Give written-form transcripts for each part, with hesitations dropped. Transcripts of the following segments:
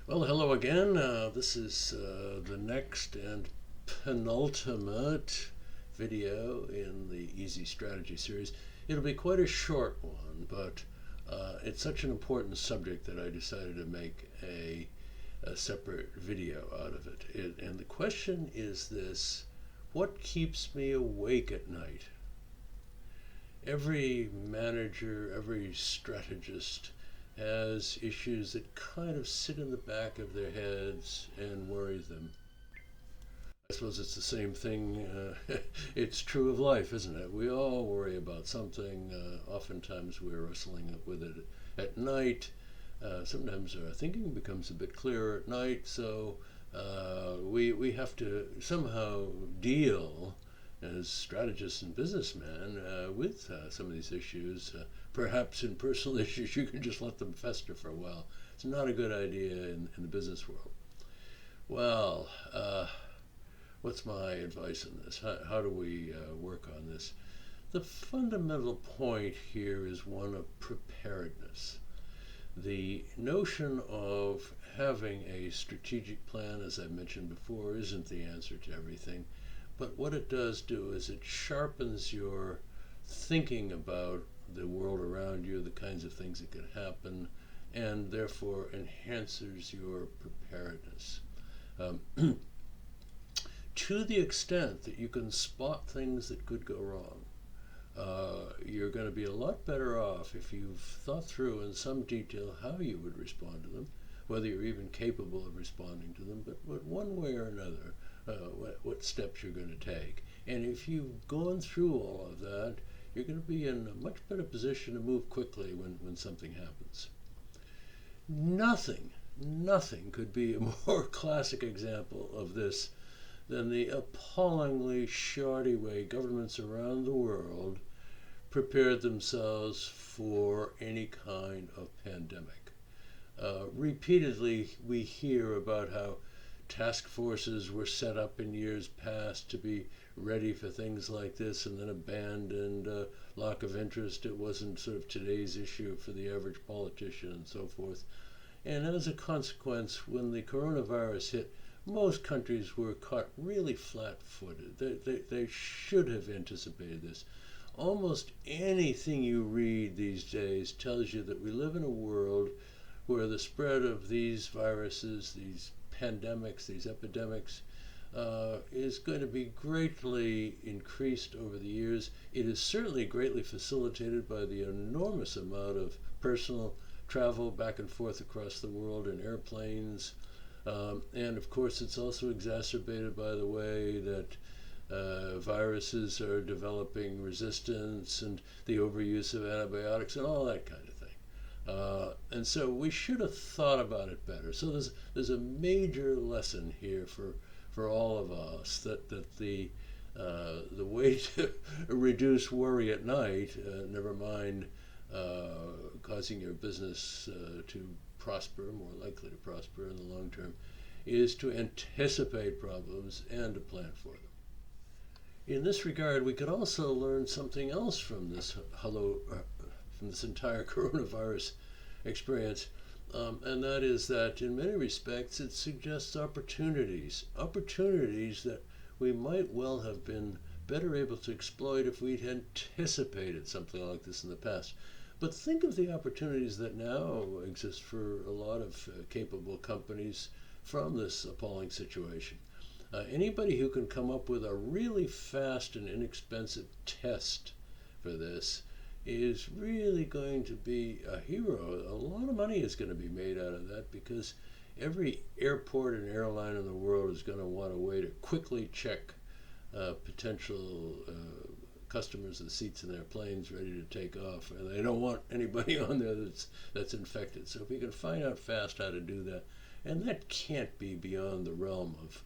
Well, hello again. This is the next and penultimate video in the Easy Strategy series. It'll be quite a short one, but it's such an important subject that I decided to make a separate video out of it. And the question is this: what keeps me awake at night? Every manager, every strategist has issues that kind of sit in the back of their heads and worry them. I suppose it's the same thing. It's true of life, isn't it? We all worry about something. Oftentimes we're wrestling with it at night. Sometimes our thinking becomes a bit clearer at night, so we have to somehow deal as strategists and businessmen with some of these issues. Perhaps in personal issues, you can just let them fester for a while. It's not a good idea in the business world. Well, what's my advice on this? How do we work on this? The fundamental point here is one of preparedness. The notion of having a strategic plan, as I mentioned before, isn't the answer to everything. But what it does do is it sharpens your thinking about the world around you, the kinds of things that could happen, and therefore enhances your preparedness. To the extent that you can spot things that could go wrong, you're going to be a lot better off if you've thought through in some detail how you would respond to them, whether you're even capable of responding to them, but one way or another, what steps you're going to take. And if you've gone through all of that, you're going to be in a much better position to move quickly when something happens. Nothing could be a more classic example of this than the appallingly shoddy way governments around the world prepared themselves for any kind of pandemic. Repeatedly, we hear about how task forces were set up in years past to be ready for things like this and then abandoned, lack of interest. It wasn't sort of today's issue for the average politician and so forth. And as a consequence, when the coronavirus hit, most countries were caught really flat-footed. They should have anticipated this. Almost anything you read these days tells you that we live in a world where the spread of these viruses, these pandemics, these epidemics, is going to be greatly increased over the years. It is certainly greatly facilitated by the enormous amount of personal travel back and forth across the world in airplanes. And of course, it's also exacerbated by the way that viruses are developing resistance and the overuse of antibiotics and all that kind of thing. And so we should have thought about it better. So there's a major lesson here for all of us that the way to reduce worry at night, never mind causing your business to prosper, more likely to prosper in the long term, is to anticipate problems and to plan for them. In this regard, we could also learn something else from this entire coronavirus experience, and that is that in many respects it suggests opportunities that we might well have been better able to exploit if we'd anticipated something like this in the past. But think of the opportunities that now exist for a lot of capable companies from this appalling situation. Anybody who can come up with a really fast and inexpensive test for this is really going to be a hero. A lot of money is going to be made out of that because every airport and airline in the world is going to want a way to quickly check potential customers the seats in their planes ready to take off, and they don't want anybody on there that's infected. So if we can find out fast how to do that, and that can't be beyond the realm of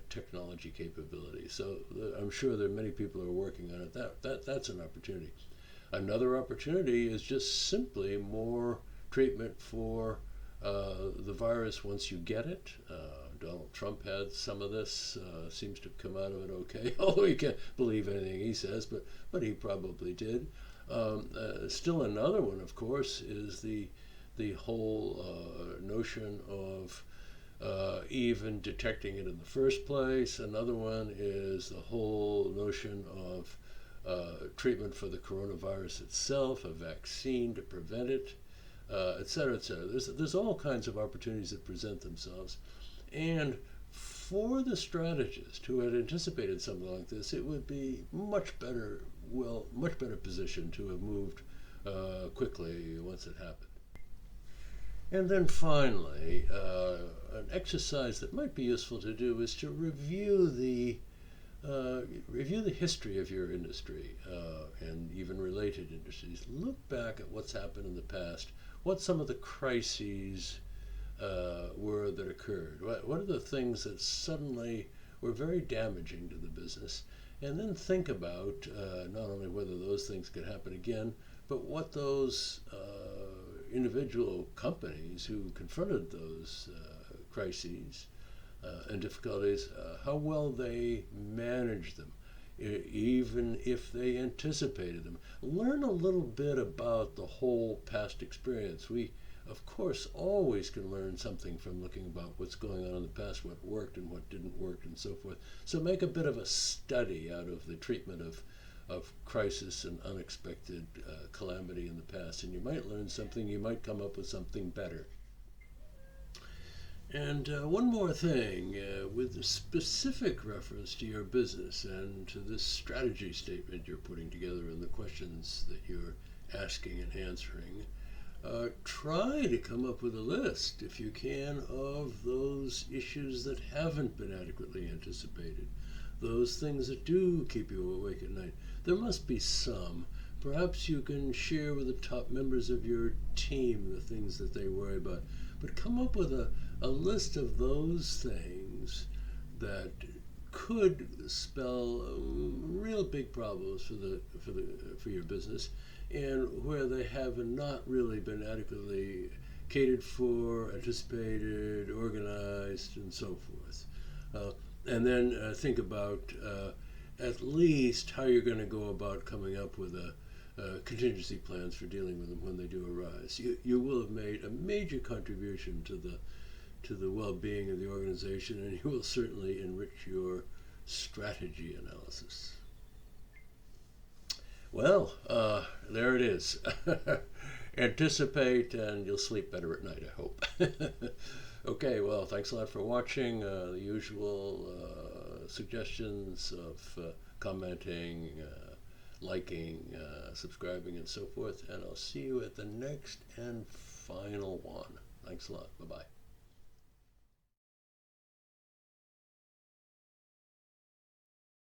technology capability. So I'm sure there are many people who are working on it. That's an opportunity. Another opportunity is just simply more treatment for the virus once you get it. Donald Trump had some of this, seems to have come out of it okay, although you can't believe anything he says, but he probably did. Still another one, of course, is the whole notion of even detecting it in the first place. Another one is the whole notion of treatment for the coronavirus itself, a vaccine to prevent it, et cetera, et cetera. There's all kinds of opportunities that present themselves. And for the strategist who had anticipated something like this, it would be much better positioned to have moved quickly once it happened. And then finally, an exercise that might be useful to do is to review the history of your industry and even related industries. Look back at what's happened in the past, what some of the crises were that occurred. What are the things that suddenly were very damaging to the business? And then think about not only whether those things could happen again, but what those individual companies who confronted those crises and difficulties, how well they managed them, even if they anticipated them. Learn a little bit about the whole past experience. We, of course, always can learn something from looking about what's going on in the past, what worked and what didn't work, and so forth. So make a bit of a study out of the treatment of crisis and unexpected calamity in the past, and you might learn something, you might come up with something better. And one more thing, with specific reference to your business and to this strategy statement you're putting together and the questions that you're asking and answering, try to come up with a list, if you can, of those issues that haven't been adequately anticipated, those things that do keep you awake at night. There must be some. Perhaps you can share with the top members of your team the things that they worry about. But come up with a list of those things that could spell real big problems for your business, and where they have not really been adequately catered for, anticipated, organized, and so forth. And then think about at least how you're going to go about coming up with contingency plans for dealing with them when they do arise. You will have made a major contribution to the well-being of the organization, and you will certainly enrich your strategy analysis. Well, there it is. Anticipate and you'll sleep better at night, I hope. Okay, well, thanks a lot for watching. The usual suggestions of commenting, liking, subscribing, and so forth. And I'll see you at the next and final one. Thanks a lot. Bye-bye.